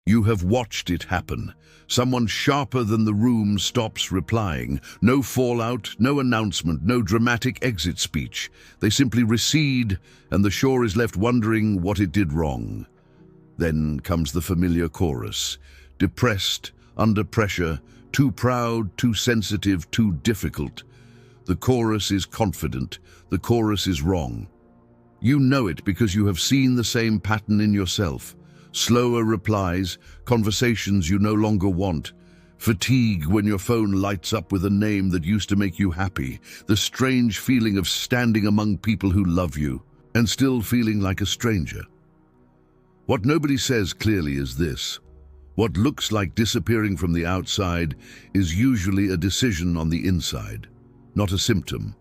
You have watched it happen. Someone sharper than the room stops replying. No fallout, no announcement, no dramatic exit speech. They simply recede, and the shore is left wondering what it did wrong. Then comes the familiar chorus. Depressed, under pressure, too proud, too sensitive, too difficult. The chorus is confident. The chorus is wrong. You know it because you have seen the same pattern in yourself. Slower replies, conversations you no longer want, fatigue when your phone lights up with a name that used to make you happy, the strange feeling of standing among people who love you and still feeling like a stranger. What nobody says clearly is this. What looks like disappearing from the outside is usually a decision on the inside, not a symptom,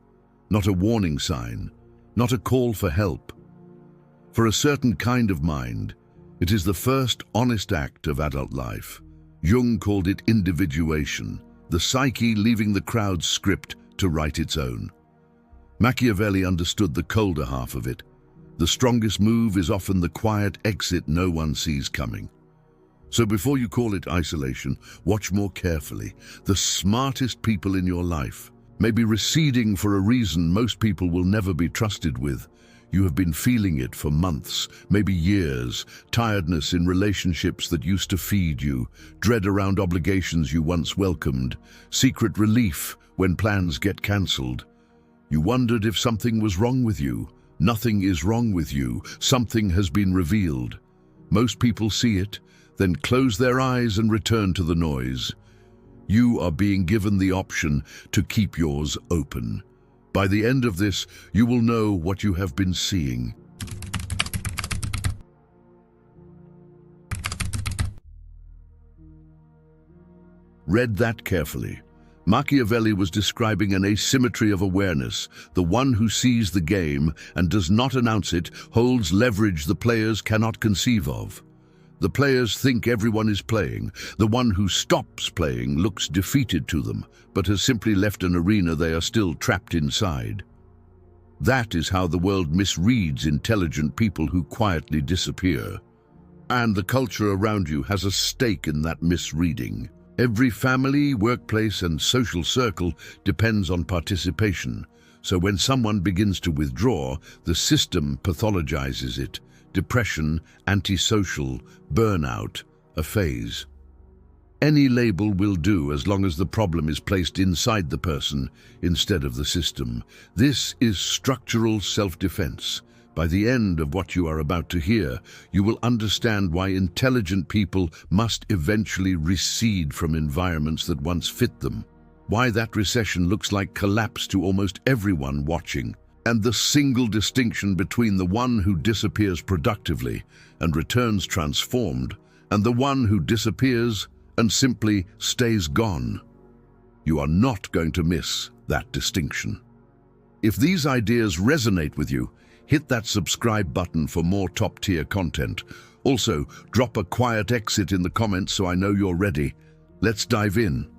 not a warning sign, not a call for help. For a certain kind of mind, it is the first honest act of adult life. Jung called it individuation, the psyche leaving the crowd's script to write its own. Machiavelli understood the colder half of it. The strongest move is often the quiet exit no one sees coming. So before you call it isolation, watch more carefully. The smartest people in your life may be receding for a reason most people will never be trusted with. You have been feeling it for months, maybe years, tiredness in relationships that used to feed you, dread around obligations you once welcomed, secret relief when plans get cancelled. You wondered if something was wrong with you. Nothing is wrong with you. Something has been revealed. Most people see it, then close their eyes and return to the noise. You are being given the option to keep yours open. By the end of this, you will know what you have been seeing. Read that carefully. Machiavelli was describing an asymmetry of awareness. The one who sees the game and does not announce it holds leverage the players cannot conceive of. The players think everyone is playing. The one who stops playing looks defeated to them, but has simply left an arena they are still trapped inside. That is how the world misreads intelligent people who quietly disappear. And the culture around you has a stake in that misreading. Every family, workplace, and social circle depends on participation. So when someone begins to withdraw, the system pathologizes it. Depression, antisocial, burnout, a phase. Any label will do as long as the problem is placed inside the person instead of the system. This is structural self-defense. By the end of what you are about to hear, you will understand why intelligent people must eventually recede from environments that once fit them, why that recession looks like collapse to almost everyone watching, and the single distinction between the one who disappears productively and returns transformed, and the one who disappears and simply stays gone. You are not going to miss that distinction. If these ideas resonate with you, hit that subscribe button for more top-tier content. Also, drop a quiet exit in the comments so I know you're ready. Let's dive in.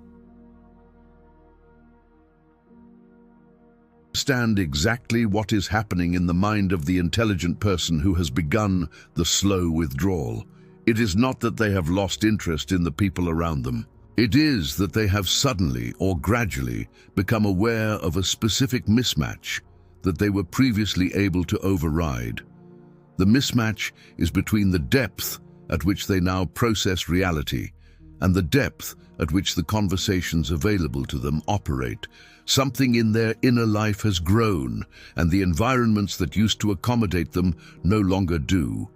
Understand exactly what is happening in the mind of the intelligent person who has begun the slow withdrawal. It is not that they have lost interest in the people around them. It is that they have suddenly or gradually become aware of a specific mismatch that they were previously able to override. The mismatch is between the depth at which they now process reality and the depth at which the conversations available to them operate. Something in their inner life has grown, and the environments that used to accommodate them no longer do.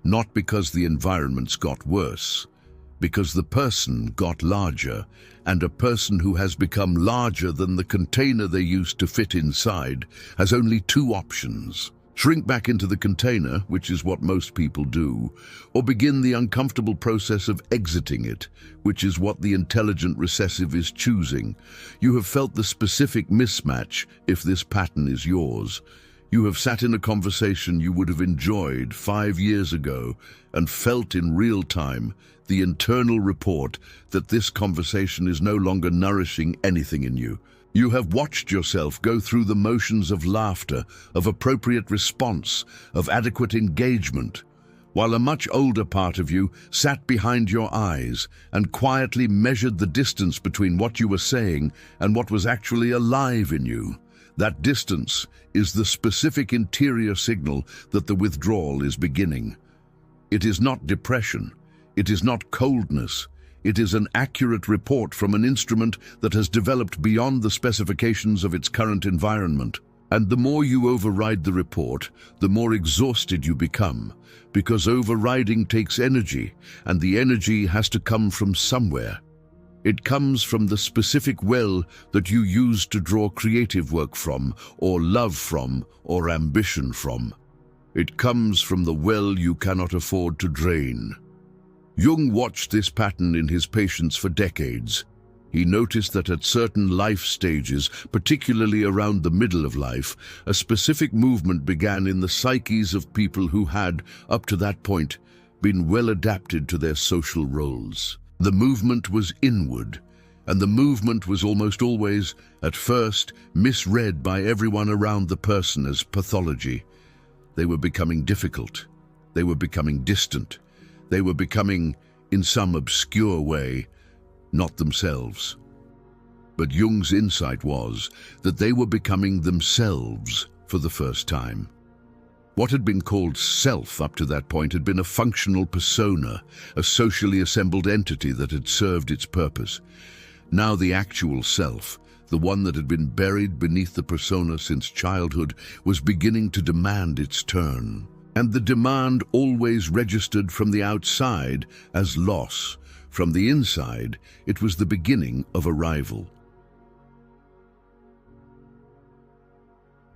Not because the environments got worse, because the person got larger, and a person who has become larger than the container they used to fit inside has only two options. Shrink back into the container, which is what most people do, or begin the uncomfortable process of exiting it, which is what the intelligent recessive is choosing. You have felt the specific mismatch if this pattern is yours. You have sat in a conversation you would have enjoyed 5 years ago and felt in real time the internal report that this conversation is no longer nourishing anything in you. You have watched yourself go through the motions of laughter, of appropriate response, of adequate engagement, while a much older part of you sat behind your eyes and quietly measured the distance between what you were saying and what was actually alive in you. That distance is the specific interior signal that the withdrawal is beginning. It is not depression. It is not coldness. It is an accurate report from an instrument that has developed beyond the specifications of its current environment. And the more you override the report, the more exhausted you become, because overriding takes energy, and the energy has to come from somewhere. It comes from the specific well that you use to draw creative work from, or love from, or ambition from. It comes from the well you cannot afford to drain. Jung watched this pattern in his patients for decades. He noticed that at certain life stages, particularly around the middle of life, a specific movement began in the psyches of people who had, up to that point, been well adapted to their social roles. The movement was inward, and the movement was almost always, at first, misread by everyone around the person as pathology. They were becoming difficult. They were becoming distant. They were becoming, in some obscure way, not themselves. But Jung's insight was that they were becoming themselves for the first time. What had been called self up to that point had been a functional persona, a socially assembled entity that had served its purpose. Now the actual self, the one that had been buried beneath the persona since childhood, was beginning to demand its turn. And the demand always registered from the outside as loss. From the inside, it was the beginning of arrival.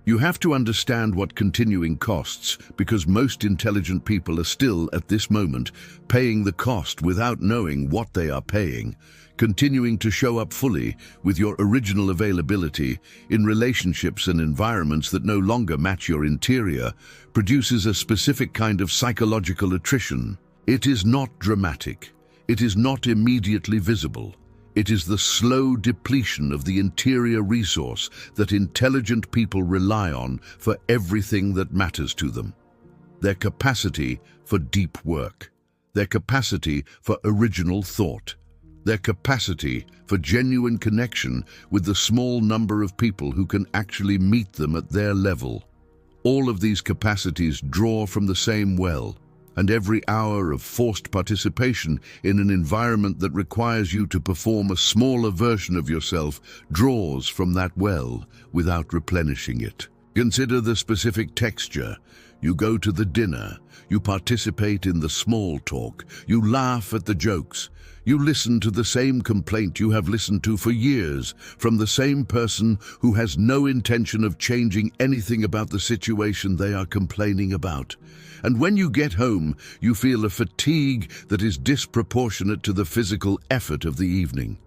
You have to understand what continuing costs, because most intelligent people are still, at this moment, paying the cost without knowing what they are paying. Continuing to show up fully with your original availability in relationships and environments that no longer match your interior produces a specific kind of psychological attrition. It is not dramatic. It is not immediately visible. It is the slow depletion of the interior resource that intelligent people rely on for everything that matters to them. Their capacity for deep work, their capacity for original thought, their capacity for genuine connection with the small number of people who can actually meet them at their level. All of these capacities draw from the same well, and every hour of forced participation in an environment that requires you to perform a smaller version of yourself draws from that well without replenishing it. Consider the specific texture. You go to the dinner, you participate in the small talk, you laugh at the jokes, you listen to the same complaint you have listened to for years from the same person who has no intention of changing anything about the situation they are complaining about. And when you get home, you feel a fatigue that is disproportionate to the physical effort of the evening.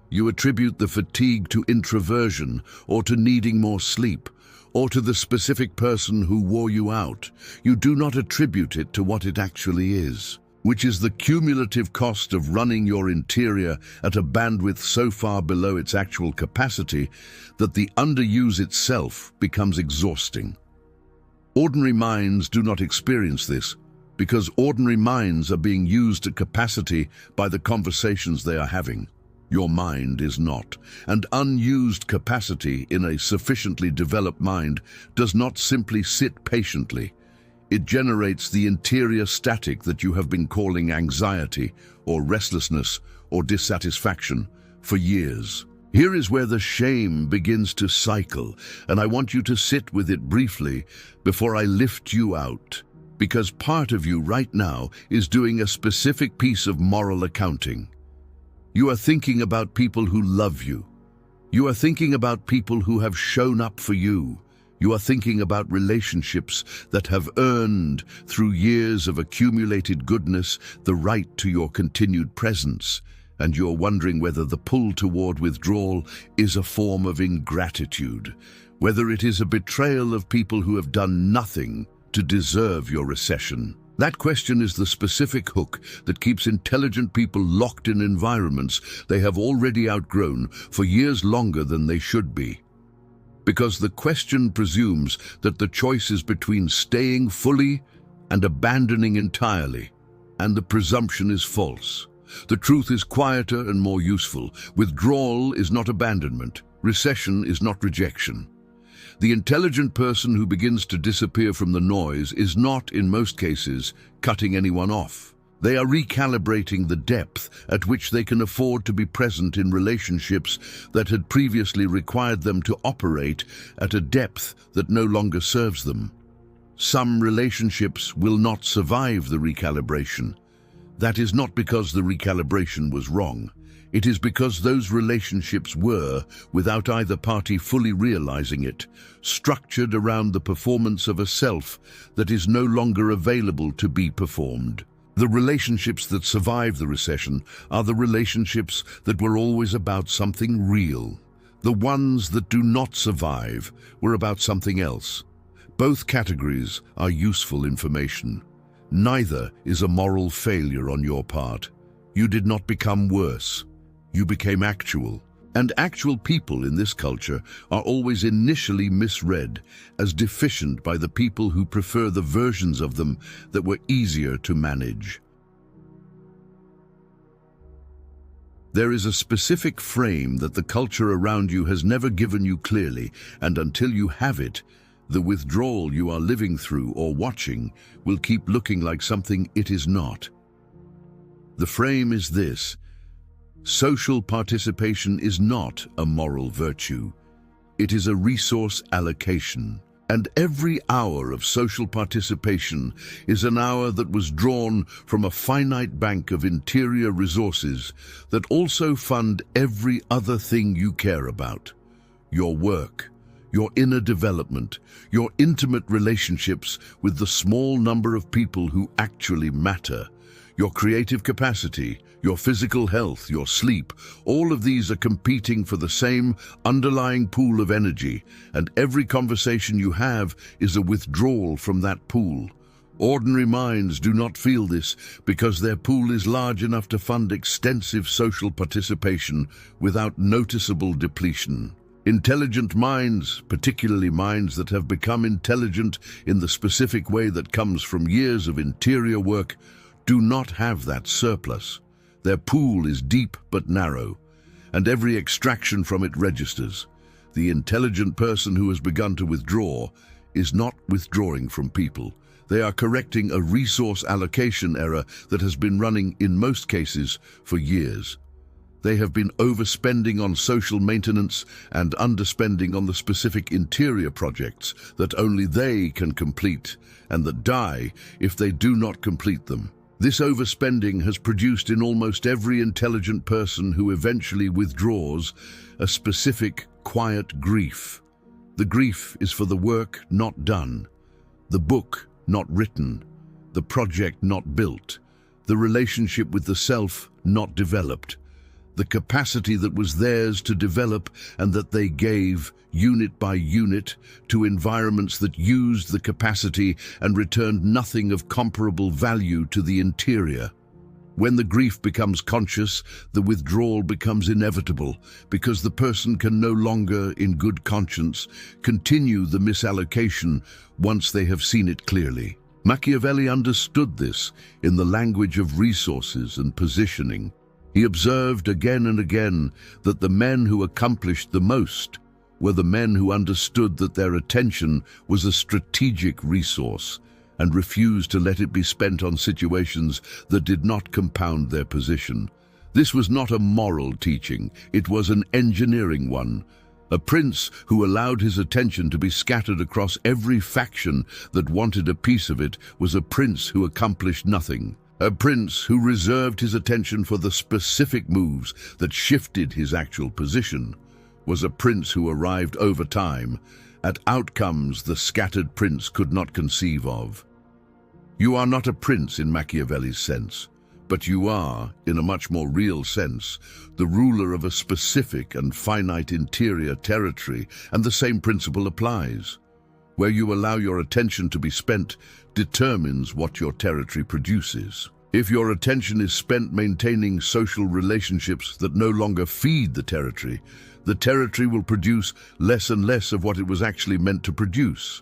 You attribute the fatigue to introversion, or to needing more sleep, or to the specific person who wore you out. You do not attribute it to what it actually is, which is the cumulative cost of running your interior at a bandwidth so far below its actual capacity that the underuse itself becomes exhausting. Ordinary minds do not experience this because ordinary minds are being used at capacity by the conversations they are having. Your mind is not, and unused capacity in a sufficiently developed mind does not simply sit patiently. It generates the interior static that you have been calling anxiety or restlessness or dissatisfaction for years. Here is where the shame begins to cycle, and I want you to sit with it briefly before I lift you out, because part of you right now is doing a specific piece of moral accounting. You are thinking about people who love you. You are thinking about people who have shown up for you. You are thinking about relationships that have earned, through years of accumulated goodness, the right to your continued presence. And you're wondering whether the pull toward withdrawal is a form of ingratitude, whether it is a betrayal of people who have done nothing to deserve your recession. That question is the specific hook that keeps intelligent people locked in environments they have already outgrown for years longer than they should be. Because the question presumes that the choice is between staying fully and abandoning entirely, and the presumption is false. The truth is quieter and more useful. Withdrawal is not abandonment. Recession is not rejection. The intelligent person who begins to disappear from the noise is not, in most cases, cutting anyone off. They are recalibrating the depth at which they can afford to be present in relationships that had previously required them to operate at a depth that no longer serves them. Some relationships will not survive the recalibration. That is not because the recalibration was wrong. It is because those relationships were, without either party fully realizing it, structured around the performance of a self that is no longer available to be performed. The relationships that survive the recession are the relationships that were always about something real. The ones that do not survive were about something else. Both categories are useful information. Neither is a moral failure on your part. You did not become worse. You became actual. And actual people in this culture are always initially misread as deficient by the people who prefer the versions of them that were easier to manage. There is a specific frame that the culture around you has never given you clearly, and until you have it, the withdrawal you are living through or watching will keep looking like something it is not. The frame is this: social participation is not a moral virtue. It is a resource allocation. And every hour of social participation is an hour that was drawn from a finite bank of interior resources that also fund every other thing you care about: your work, your inner development, your intimate relationships with the small number of people who actually matter, your creative capacity, your physical health, your sleep. All of these are competing for the same underlying pool of energy, and every conversation you have is a withdrawal from that pool. Ordinary minds do not feel this because their pool is large enough to fund extensive social participation without noticeable depletion. Intelligent minds, particularly minds that have become intelligent in the specific way that comes from years of interior work, do not have that surplus. Their pool is deep but narrow, and every extraction from it registers. The intelligent person who has begun to withdraw is not withdrawing from people. They are correcting a resource allocation error that has been running, in most cases, for years. They have been overspending on social maintenance and underspending on the specific interior projects that only they can complete, and that die if they do not complete them. This overspending has produced in almost every intelligent person who eventually withdraws a specific, quiet grief. The grief is for the work not done, the book not written, the project not built, the relationship with the self not developed, the capacity that was theirs to develop and that they gave, unit by unit, to environments that used the capacity and returned nothing of comparable value to the interior. When the grief becomes conscious, the withdrawal becomes inevitable because the person can no longer, in good conscience, continue the misallocation once they have seen it clearly. Machiavelli understood this in the language of resources and positioning. He observed again and again that the men who accomplished the most were the men who understood that their attention was a strategic resource and refused to let it be spent on situations that did not compound their position. This was not a moral teaching, it was an engineering one. A prince who allowed his attention to be scattered across every faction that wanted a piece of it was a prince who accomplished nothing. A prince who reserved his attention for the specific moves that shifted his actual position was a prince who arrived over time at outcomes the scattered prince could not conceive of. You are not a prince in Machiavelli's sense, but you are, in a much more real sense, the ruler of a specific and finite interior territory, and the same principle applies. Where you allow your attention to be spent determines what your territory produces. If your attention is spent maintaining social relationships that no longer feed the territory will produce less and less of what it was actually meant to produce.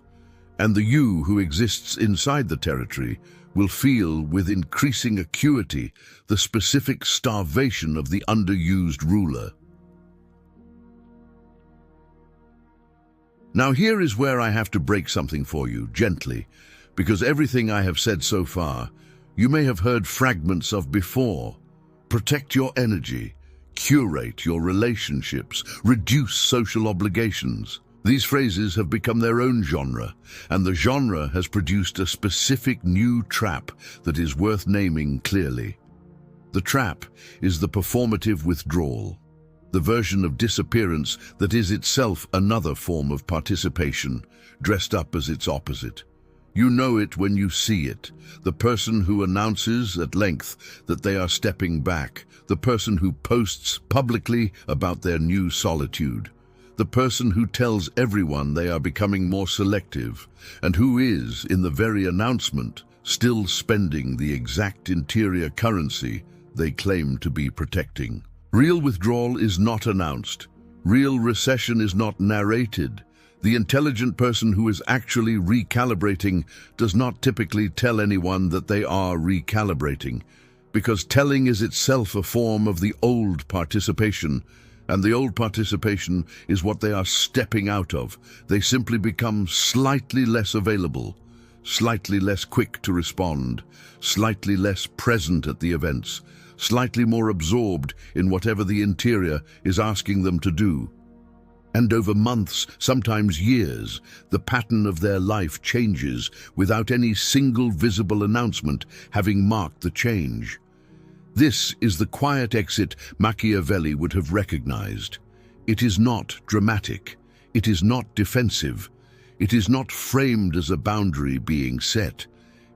And the you who exists inside the territory will feel with increasing acuity the specific starvation of the underused ruler. Now here is where I have to break something for you, gently, because everything I have said so far, you may have heard fragments of before. Protect your energy, curate your relationships, reduce social obligations. These phrases have become their own genre, and the genre has produced a specific new trap that is worth naming clearly. The trap is the performative withdrawal, the version of disappearance that is itself another form of participation, dressed up as its opposite. You know it when you see it, the person who announces at length that they are stepping back, the person who posts publicly about their new solitude, the person who tells everyone they are becoming more selective, and who is, in the very announcement, still spending the exact interior currency they claim to be protecting. Real withdrawal is not announced. Real recession is not narrated. The intelligent person who is actually recalibrating does not typically tell anyone that they are recalibrating, because telling is itself a form of the old participation, and the old participation is what they are stepping out of. They simply become slightly less available, slightly less quick to respond, slightly less present at the events, slightly more absorbed in whatever the interior is asking them to do. And over months, sometimes years, the pattern of their life changes without any single visible announcement having marked the change. This is the quiet exit Machiavelli would have recognized. It is not dramatic. It is not defensive. It is not framed as a boundary being set.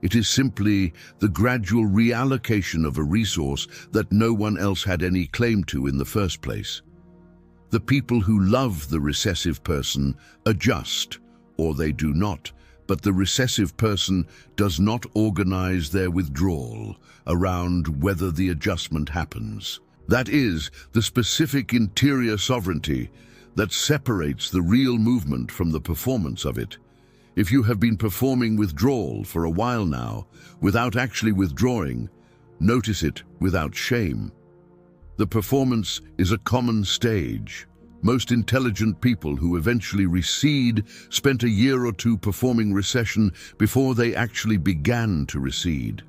It is simply the gradual reallocation of a resource that no one else had any claim to in the first place. The people who love the recessive person adjust, or they do not, but the recessive person does not organize their withdrawal around whether the adjustment happens. That is the specific interior sovereignty that separates the real movement from the performance of it. If you have been performing withdrawal for a while now, without actually withdrawing, notice it without shame. The performance is a common stage. Most intelligent people who eventually recede spent a year or two performing recession before they actually began to recede.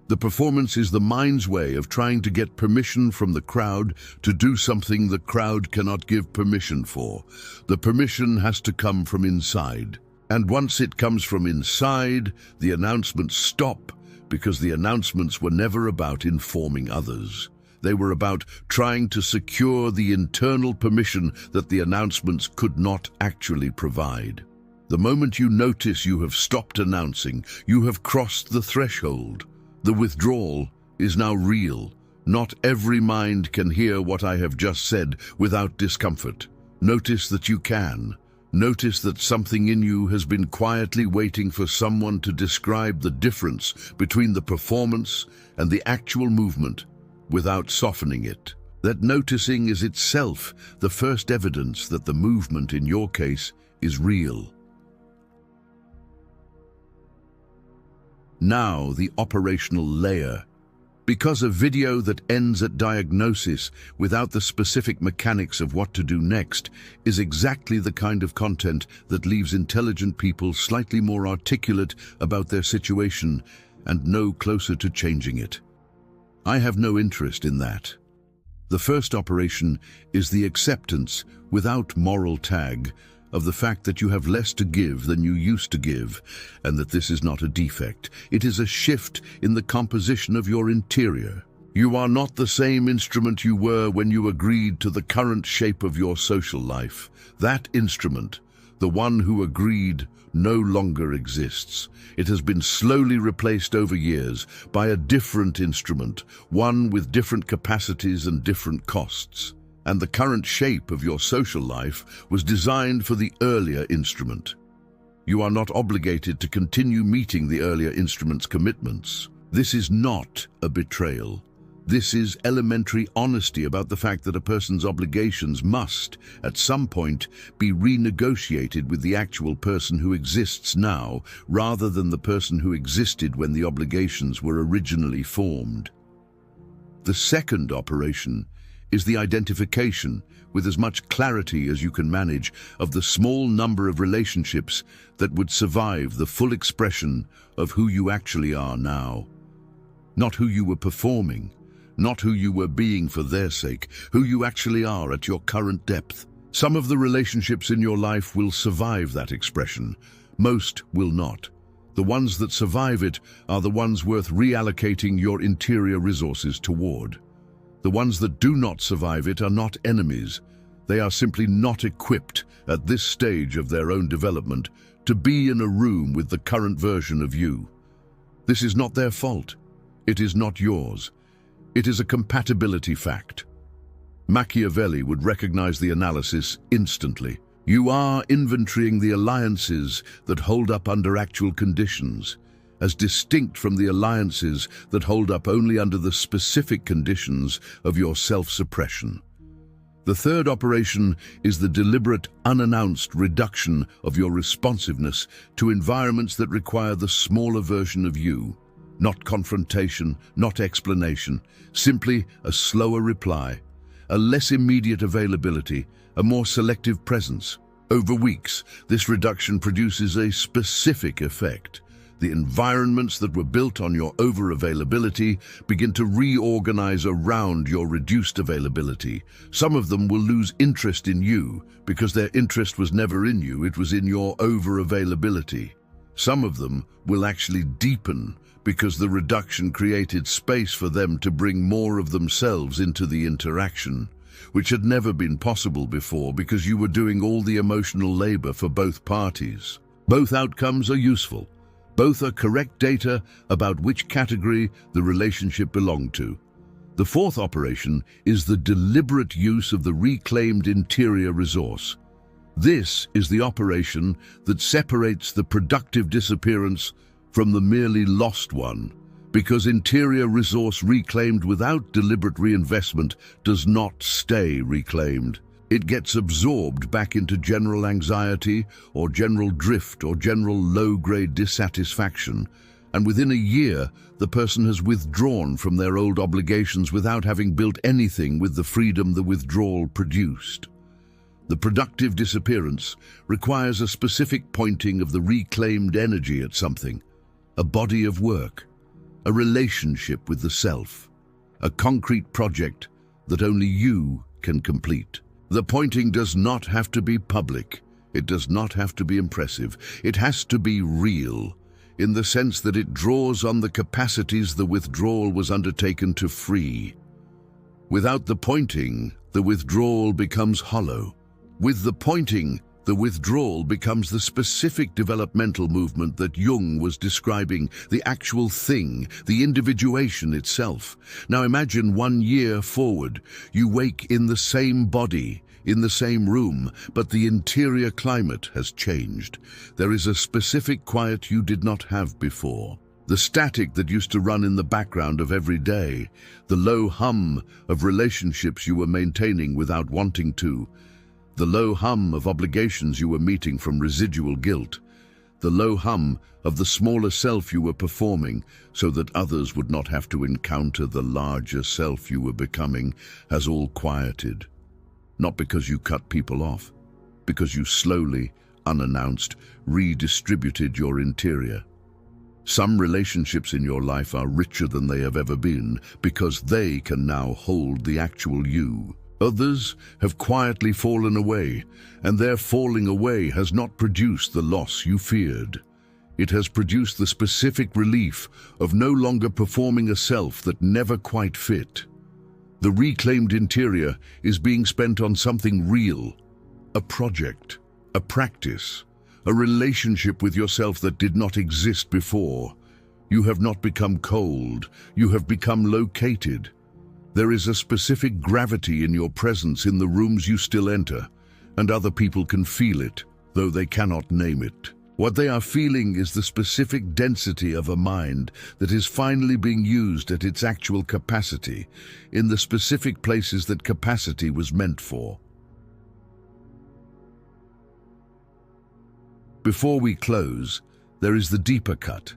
The performance is the mind's way of trying to get permission from the crowd to do something the crowd cannot give permission for. The permission has to come from inside. And once it comes from inside, the announcements stop, because the announcements were never about informing others. They were about trying to secure the internal permission that the announcements could not actually provide. The moment you notice you have stopped announcing, you have crossed the threshold. The withdrawal is now real. Not every mind can hear what I have just said without discomfort. Notice that you can. Notice that something in you has been quietly waiting for someone to describe the difference between the performance and the actual movement without softening it. That noticing is itself the first evidence that the movement in your case is real. Now the operational layer. Because a video that ends at diagnosis without the specific mechanics of what to do next is exactly the kind of content that leaves intelligent people slightly more articulate about their situation and no closer to changing it. I have no interest in that. The first operation is the acceptance, without moral tag, of the fact that you have less to give than you used to give, and that this is not a defect. It is a shift in the composition of your interior. You are not the same instrument you were when you agreed to the current shape of your social life. That instrument, the one who agreed, no longer exists. It has been slowly replaced over years by a different instrument, one with different capacities and different costs. And the current shape of your social life was designed for the earlier instrument. You are not obligated to continue meeting the earlier instrument's commitments. This is not a betrayal. This is elementary honesty about the fact that a person's obligations must, at some point, be renegotiated with the actual person who exists now, rather than the person who existed when the obligations were originally formed. The second operation is the identification, with as much clarity as you can manage, of the small number of relationships that would survive the full expression of who you actually are now. Not who you were performing, not who you were being for their sake, who you actually are at your current depth. Some of the relationships in your life will survive that expression. Most will not. The ones that survive it are the ones worth reallocating your interior resources toward. The ones that do not survive it are not enemies. They are simply not equipped at this stage of their own development to be in a room with the current version of you. This is not their fault. It is not yours. It is a compatibility fact. Machiavelli would recognize the analysis instantly. You are inventorying the alliances that hold up under actual conditions, as distinct from the alliances that hold up only under the specific conditions of your self-suppression. The third operation is the deliberate, unannounced reduction of your responsiveness to environments that require the smaller version of you. Not confrontation, not explanation, simply a slower reply, a less immediate availability, a more selective presence. Over weeks, this reduction produces a specific effect. The environments that were built on your over-availability begin to reorganize around your reduced availability. Some of them will lose interest in you because their interest was never in you, it was in your over-availability. Some of them will actually deepen because the reduction created space for them to bring more of themselves into the interaction, which had never been possible before because you were doing all the emotional labor for both parties. Both outcomes are useful. Both are correct data about which category the relationship belonged to. The fourth operation is the deliberate use of the reclaimed interior resource. This is the operation that separates the productive disappearance from the merely lost one, because interior resource reclaimed without deliberate reinvestment does not stay reclaimed. It gets absorbed back into general anxiety or general drift or general low-grade dissatisfaction, and within a year the person has withdrawn from their old obligations without having built anything with the freedom the withdrawal produced. The productive disappearance requires a specific pointing of the reclaimed energy at something, a body of work, a relationship with the self, a concrete project that only you can complete. The pointing does not have to be public. It does not have to be impressive. It has to be real, in the sense that it draws on the capacities the withdrawal was undertaken to free. Without the pointing, the withdrawal becomes hollow. With the pointing, the withdrawal becomes the specific developmental movement that Jung was describing, the actual thing, the individuation itself. Now imagine 1 year forward. You wake in the same body, in the same room, but the interior climate has changed. There is a specific quiet you did not have before. The static that used to run in the background of every day, the low hum of relationships you were maintaining without wanting to, the low hum of obligations you were meeting from residual guilt, the low hum of the smaller self you were performing so that others would not have to encounter the larger self you were becoming, has all quieted. Not because you cut people off, because you slowly, unannounced, redistributed your interior. Some relationships in your life are richer than they have ever been because they can now hold the actual you. Others have quietly fallen away, and their falling away has not produced the loss you feared. It has produced the specific relief of no longer performing a self that never quite fit. The reclaimed interior is being spent on something real, a project, a practice, a relationship with yourself that did not exist before. You have not become cold, you have become located. There is a specific gravity in your presence in the rooms you still enter, and other people can feel it, though they cannot name it. What they are feeling is the specific density of a mind that is finally being used at its actual capacity, in the specific places that capacity was meant for. Before we close, there is the deeper cut,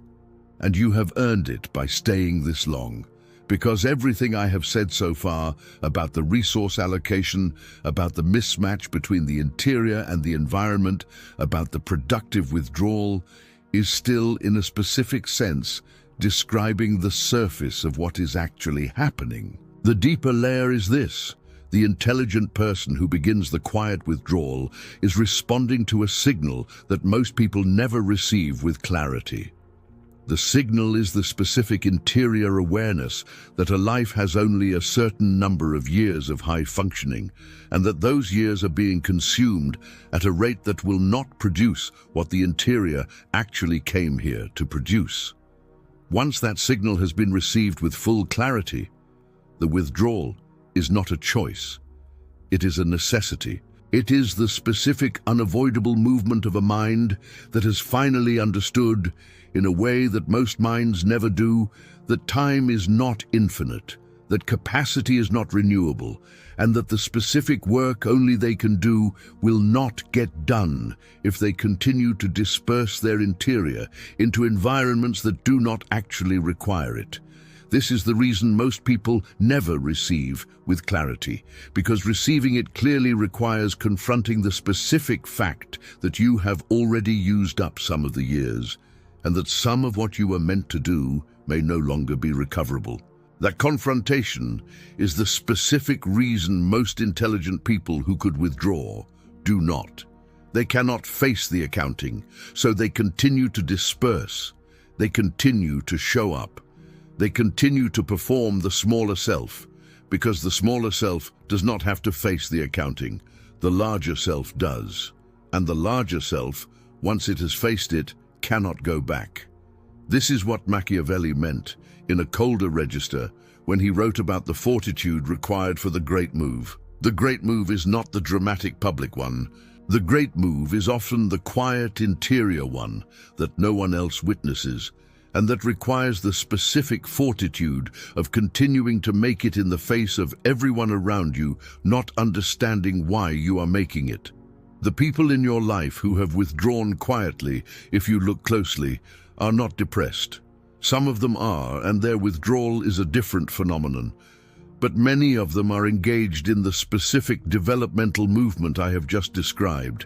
and you have earned it by staying this long. Because everything I have said so far about the resource allocation, about the mismatch between the interior and the environment, about the productive withdrawal, is still, in a specific sense, describing the surface of what is actually happening. The deeper layer is this. The intelligent person who begins the quiet withdrawal is responding to a signal that most people never receive with clarity. The signal is the specific interior awareness that a life has only a certain number of years of high functioning, and that those years are being consumed at a rate that will not produce what the interior actually came here to produce. Once that signal has been received with full clarity, the withdrawal is not a choice. It is a necessity. It is the specific, unavoidable movement of a mind that has finally understood, in a way that most minds never do, that time is not infinite, that capacity is not renewable, and that the specific work only they can do will not get done if they continue to disperse their interior into environments that do not actually require it. This is the reason most people never receive with clarity, because receiving it clearly requires confronting the specific fact that you have already used up some of the years, and that some of what you were meant to do may no longer be recoverable. That confrontation is the specific reason most intelligent people who could withdraw do not. They cannot face the accounting, so they continue to disperse. They continue to show up. They continue to perform the smaller self, because the smaller self does not have to face the accounting. The larger self does. And the larger self, once it has faced it, cannot go back. This is what Machiavelli meant in a colder register when he wrote about the fortitude required for the great move. The great move is not the dramatic public one. The great move is often the quiet interior one that no one else witnesses, and that requires the specific fortitude of continuing to make it in the face of everyone around you not understanding why you are making it. The people in your life who have withdrawn quietly, if you look closely, are not depressed. Some of them are, and their withdrawal is a different phenomenon. But many of them are engaged in the specific developmental movement I have just described,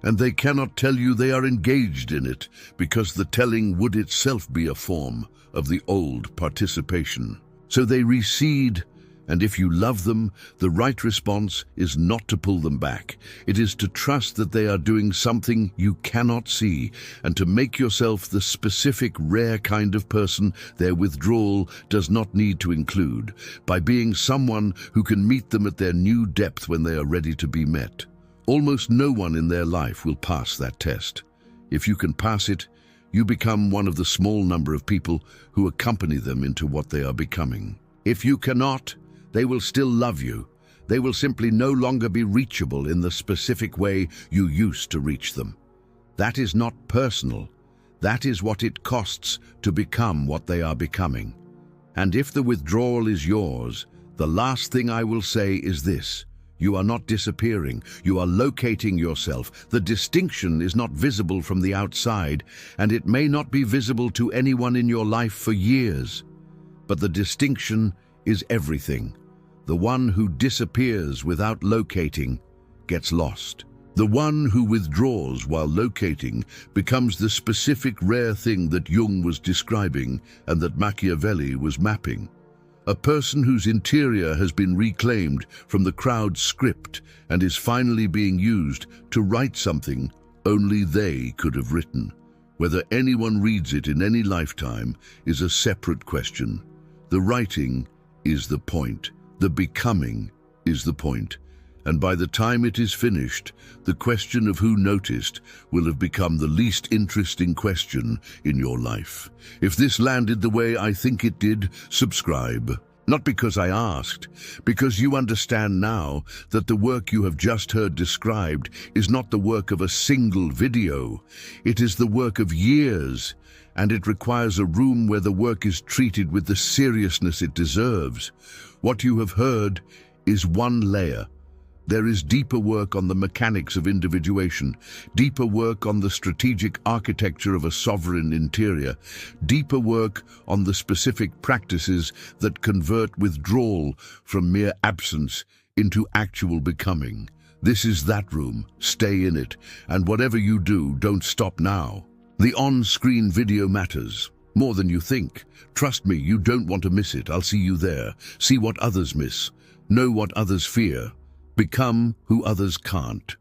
and they cannot tell you they are engaged in it because the telling would itself be a form of the old participation. So they recede, and if you love them, the right response is not to pull them back. It is to trust that they are doing something you cannot see, and to make yourself the specific rare kind of person their withdrawal does not need to include, by being someone who can meet them at their new depth when they are ready to be met. Almost no one in their life will pass that test. If you can pass it, you become one of the small number of people who accompany them into what they are becoming. If you cannot, they will still love you. They will simply no longer be reachable in the specific way you used to reach them. That is not personal. That is what it costs to become what they are becoming. And if the withdrawal is yours, the last thing I will say is this: you are not disappearing, you are locating yourself. The distinction is not visible from the outside, and it may not be visible to anyone in your life for years. But the distinction is everything. The one who disappears without locating gets lost. The one who withdraws while locating becomes the specific rare thing that Jung was describing and that Machiavelli was mapping. A person whose interior has been reclaimed from the crowd's script and is finally being used to write something only they could have written. Whether anyone reads it in any lifetime is a separate question. The writing is the point. The becoming is the point. And by the time it is finished, the question of who noticed will have become the least interesting question in your life. If this landed the way I think it did, subscribe. Not because I asked, because you understand now that the work you have just heard described is not the work of a single video. It is the work of years, and it requires a room where the work is treated with the seriousness it deserves. What you have heard is one layer. There is deeper work on the mechanics of individuation, deeper work on the strategic architecture of a sovereign interior, deeper work on the specific practices that convert withdrawal from mere absence into actual becoming. This is that room. Stay in it, and whatever you do, don't stop now. The on-screen video matters, more than you think. Trust me, you don't want to miss it. I'll see you there. See what others miss. Know what others fear. Become who others can't.